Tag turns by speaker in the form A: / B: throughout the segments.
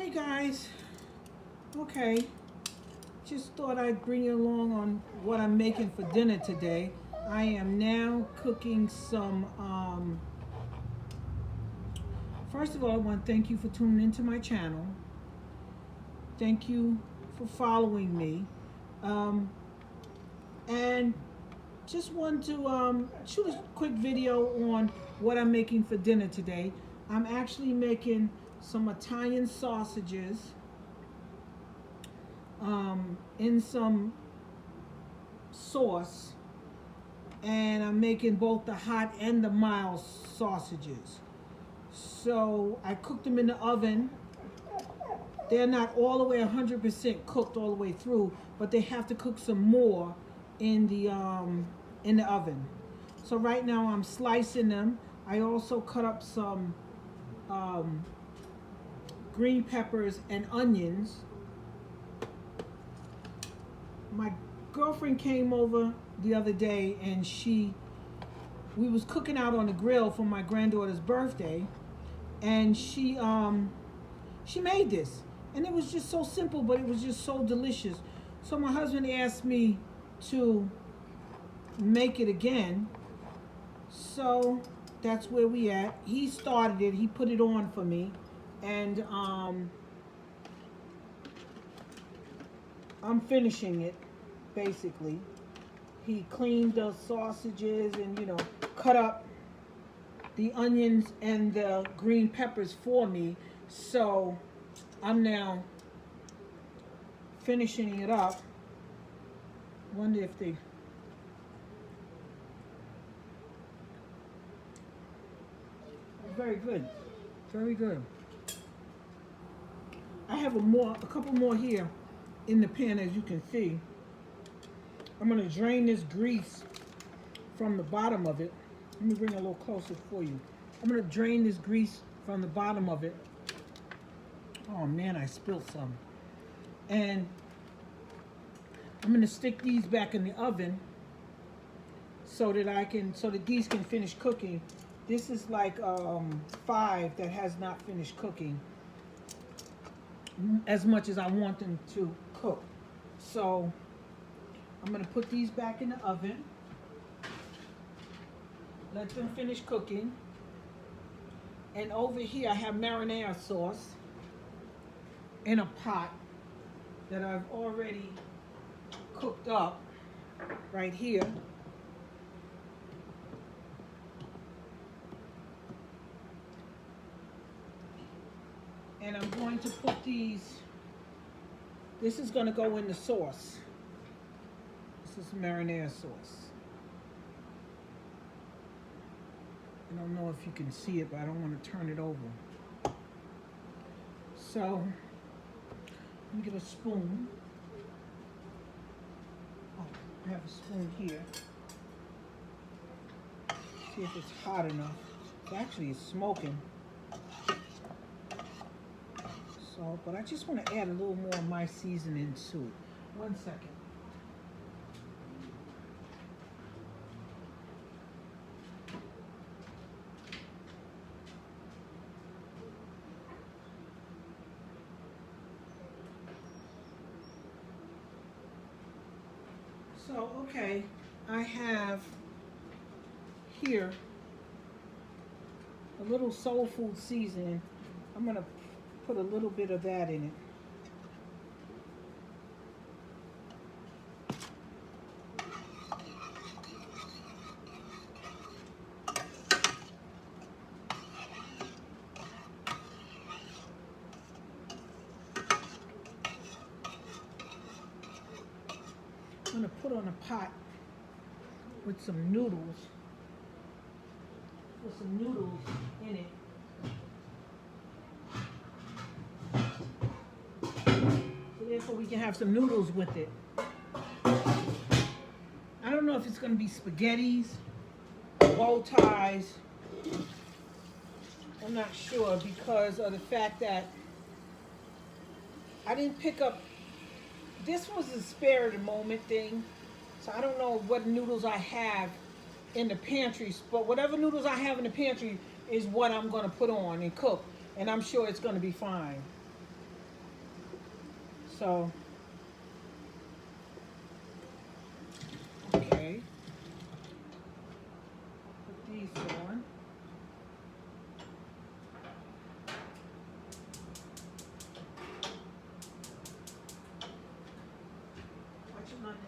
A: Hey guys, okay, just thought I'd bring you along on what I'm making for dinner today. I am now cooking some, first of all, I want to thank you for tuning into my channel. Thank you for following me. And just want to shoot a quick video on what I'm making for dinner today. I'm actually making some Italian sausages in some sauce, and I'm making both the hot and the mild sausages. So I cooked them in the oven. They're not all the way 100% cooked all the way through, but they have to cook some more in the oven. So right now I'm slicing them. I also cut up some green peppers and onions. My girlfriend came over the other day, and we was cooking out on the grill for my granddaughter's birthday, and she made this, and it was just so simple, but it was just so delicious. So my husband asked me to make it again, so that's where we at. He started it, he put it on for me, and I'm finishing it, basically. He cleaned the sausages and, cut up the onions and the green peppers for me. So I'm now finishing it up. Wonder if they... Very good. Very good. I have a couple more here in the pan, as you can see. I'm going to drain this grease from the bottom of it. Let me bring it a little closer for you. I'm going to drain this grease from the bottom of it. Oh man, I spilled some. And I'm going to stick these back in the oven so that these can finish cooking. This is like 5 that has not finished cooking as much as I want them to cook. So I'm going to put these back in the oven, let them finish cooking. And over here I have marinara sauce in a pot that I've already cooked up right here. And I'm going to put this is going to go in the sauce. This is marinara sauce. I don't know if you can see it, but I don't want to turn it over. So, let me get a spoon. Oh, I have a spoon here. See if it's hot enough. Actually, it's smoking. So, but I just want to add a little more of my seasoning to it. 1 second. So, okay, I have here a little soul food seasoning. I'm going to put a little bit of that in it. I'm going to put on a pot with some noodles. Put some noodles in it. So therefore we can have some noodles with it. I don't know if it's going to be spaghettis, bow ties. I'm not sure because of the fact that I didn't pick up. This was a spare of the moment thing, so I don't know what noodles I have in the pantry, but whatever noodles I have in the pantry is what I'm going to put on and cook, and I'm sure it's going to be fine. So, okay, put these on. Watch it, London.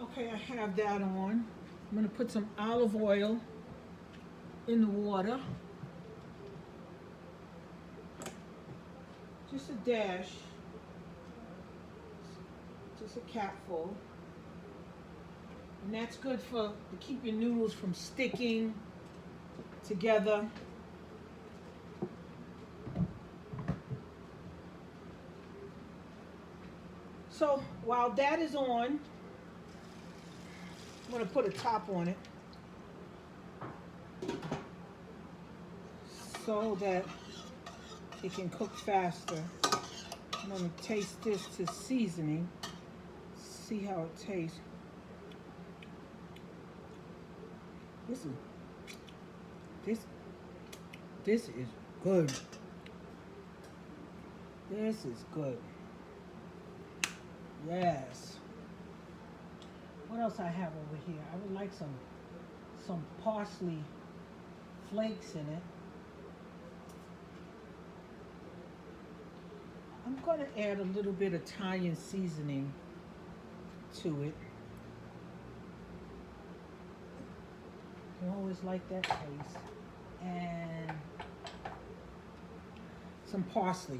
A: Okay, I have that on. I'm going to put some olive oil in the water. Just a dash. Just a capful. And that's good to keep your noodles from sticking together. So while that is on, I'm going to put a top on it so that it can cook faster. I'm going to taste this to seasoning, see how it tastes. This is good. This is good. Yes. What else I have over here? I would like some parsley flakes in it. I'm going to add a little bit of Italian seasoning to it. I always like that taste. And some parsley.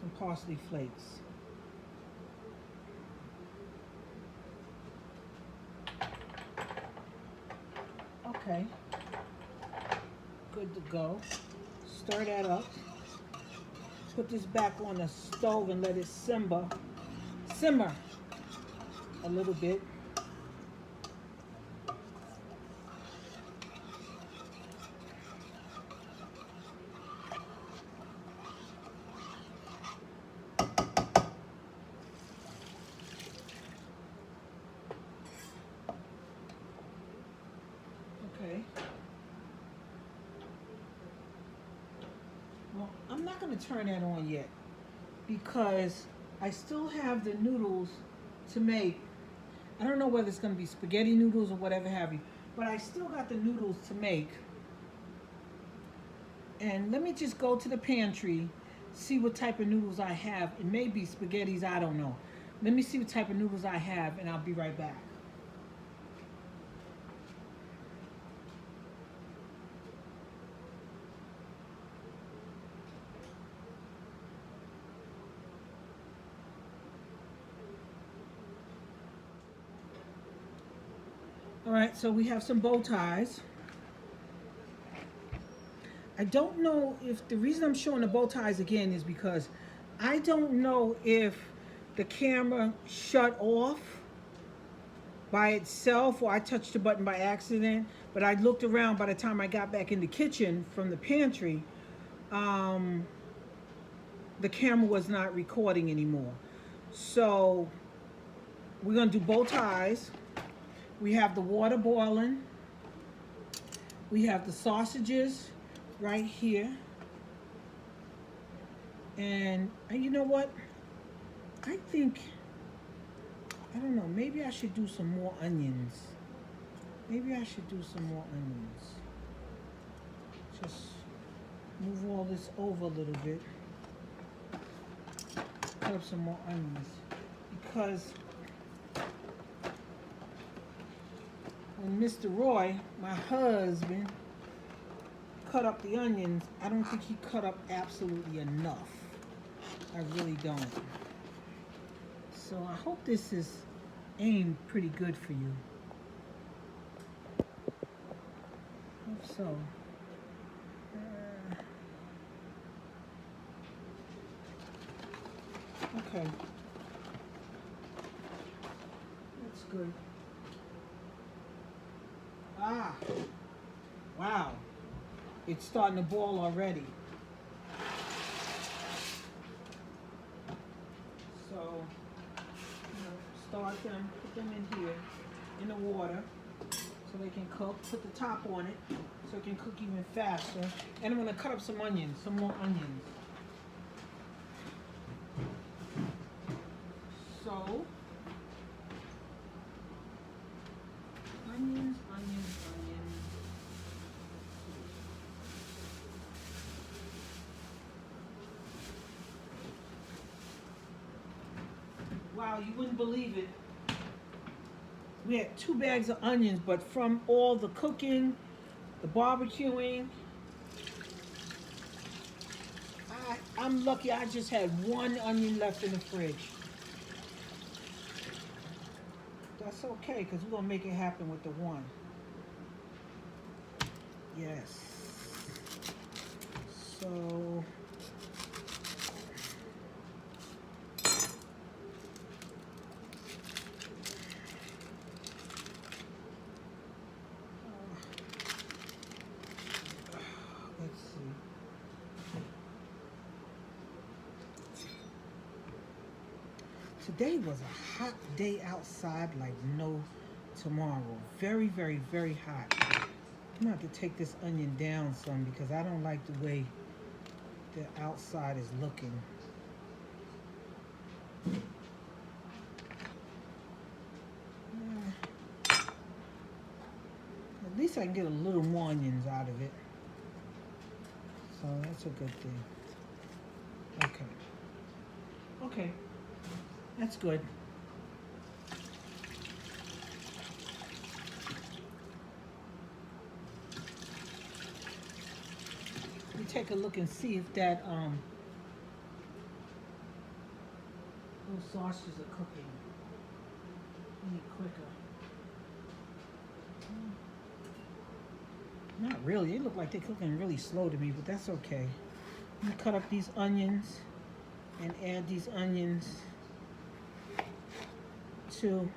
A: Some parsley flakes. Okay. Good to go. Stir that up. Put this back on the stove and let it simmer a little bit. Okay. Well, I'm not going to turn that on yet because I still have the noodles to make. I don't know whether it's going to be spaghetti noodles or whatever have you, but I still got the noodles to make. And let me just go to the pantry, see what type of noodles I have. It may be spaghettis, I don't know. Let me see what type of noodles I have and I'll be right back. All right, so we have some bow ties. I don't know if the reason I'm showing the bow ties again is because I don't know if the camera shut off by itself or I touched the button by accident, but I looked around by the time I got back in the kitchen from the pantry, the camera was not recording anymore. So we're gonna do bow ties. We have the water boiling. We have the sausages right here. And you know what? I think, I don't know, maybe I should do some more onions. Maybe I should do some more onions. Just move all this over a little bit. Cut up some more onions. Because when Mr. Roy, my husband, cut up the onions, I don't think he cut up absolutely enough. I really don't. So I hope this is aimed pretty good for you. Hope so. Okay. That's good. Ah. Wow. It's starting to boil already. So, start them, put them in here, in the water. so they can cook. Put the top on it so it can cook even faster. And I'm gonna cut up some onions, some more onions. So, onions, onions, onions. Wow, you wouldn't believe it. We had 2 bags of onions, but from all the cooking, the barbecuing, I'm lucky I just had 1 onion left in the fridge. That's okay, because we're going to make it happen with the 1. Yes. So... let's see. Today was a hot day outside like no tomorrow. Very, very, very hot. I'm going to have to take this onion down some because I don't like the way the outside is looking. At least I can get a little more onions out of it. So that's a good thing. Okay. Okay. That's good. Let me take a look and see if that those sausages are cooking any quicker. Not really. They look like they're cooking really slow to me, but that's okay. I'm gonna cut up these onions and add these onions to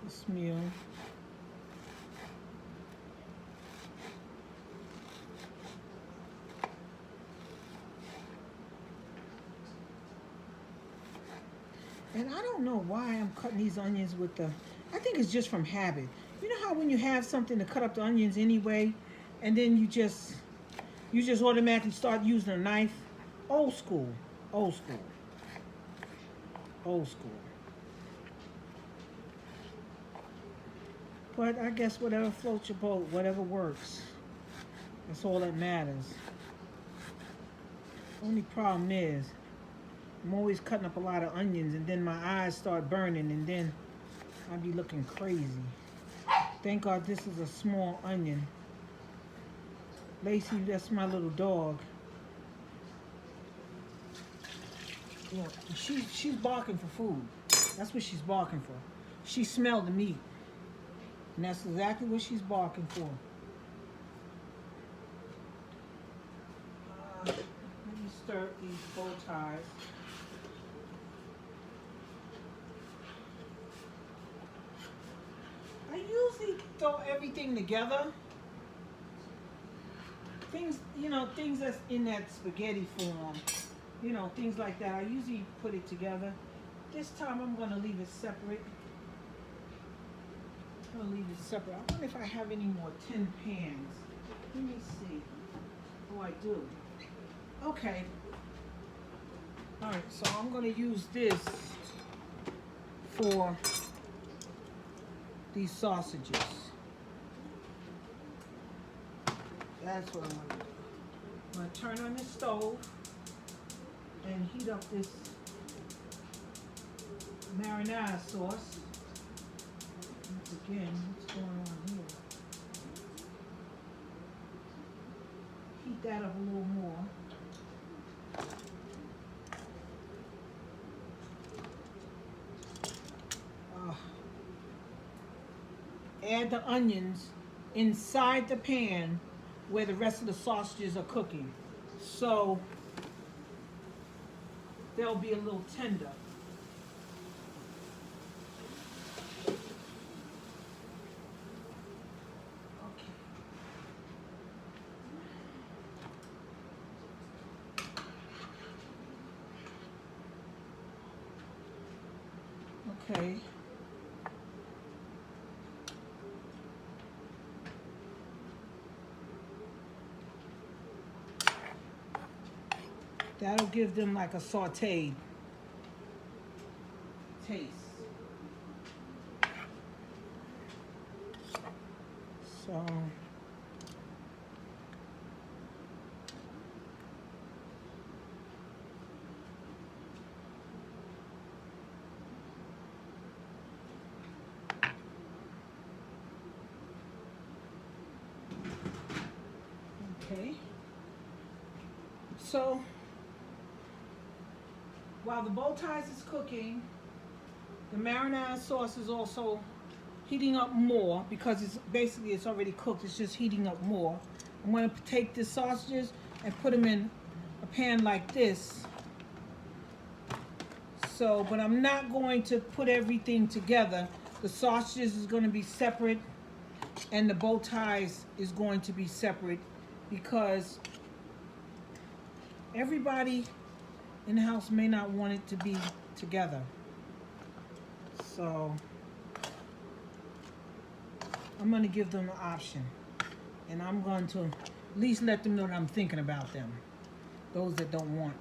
A: this meal. And I don't know why I'm cutting these onions with the, I think it's just from habit. You know how when you have something to cut up the onions anyway, and then you just automatically start using a knife? Old school, old school, old school. But I guess whatever floats your boat, whatever works, that's all that matters. Only problem is, I'm always cutting up a lot of onions and then my eyes start burning and then I'll be looking crazy. Thank God this is a small onion. Lacey, that's my little dog. Yeah, she's barking for food. That's what she's barking for. She smelled the meat. And that's exactly what she's barking for. Let me stir these bow ties. I usually throw everything together. Things, you know, things that's in that spaghetti form. You know, things like that. I usually put it together. This time I'm going to leave it separate. I'm going to leave it separate. I wonder if I have any more tin pans. Let me see. Oh, I do. Okay. Alright, so I'm going to use this for these sausages. That's what I'm going to do. I'm going to turn on the stove and heat up this marinara sauce. Once again, what's going on here? Heat that up a little more. Add the onions inside the pan where the rest of the sausages are cooking. So they'll be a little tender. Okay. That'll give them like a sauteed taste. So okay. So while the bow ties is cooking, the marinara sauce is also heating up more because it's already cooked. It's just heating up more. I'm going to take the sausages and put them in a pan like this. So, but I'm not going to put everything together. The sausages is going to be separate and the bow ties is going to be separate because everybody in the house may not want it to be together. So I'm going to give them an option, and I'm going to at least let them know that I'm thinking about them, those that don't want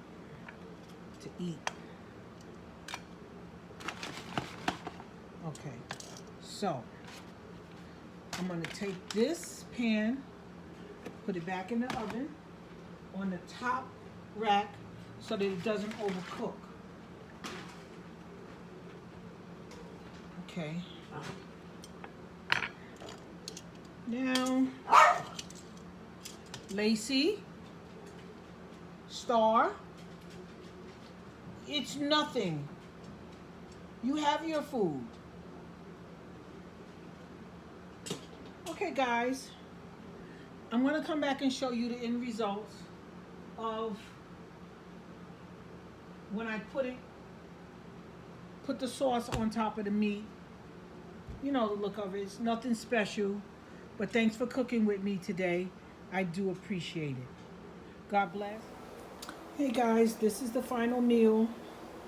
A: to eat. Okay, so I'm going to take this pan, put it back in the oven on the top rack so that it doesn't overcook. Okay. Now, Lacey, Star, it's nothing. You have your food. Okay, guys, I'm going to come back and show you the end results of when I put the sauce on top of the meat. You know the look of it. It's nothing special. But thanks for cooking with me today. I do appreciate it. God bless. Hey guys, this is the final meal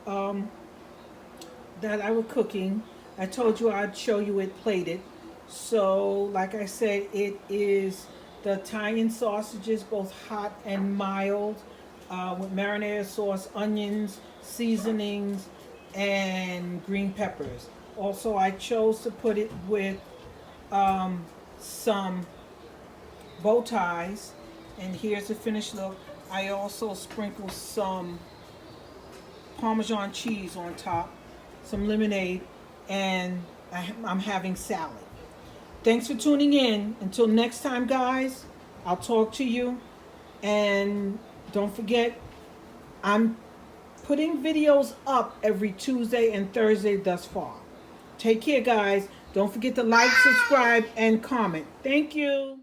A: that I was cooking. I told you I'd show you it plated. So, like I said, it is the Italian sausages, both hot and mild, with marinara sauce, onions, seasonings, and green peppers. Also, I chose to put it with some bow ties, and here's the finished look. I also sprinkled some Parmesan cheese on top, some lemonade, and I'm having salad. Thanks for tuning in. Until next time, guys, I'll talk to you, and don't forget, I'm putting videos up every Tuesday and Thursday thus far. Take care, guys. Don't forget to like, subscribe, and comment. Thank you.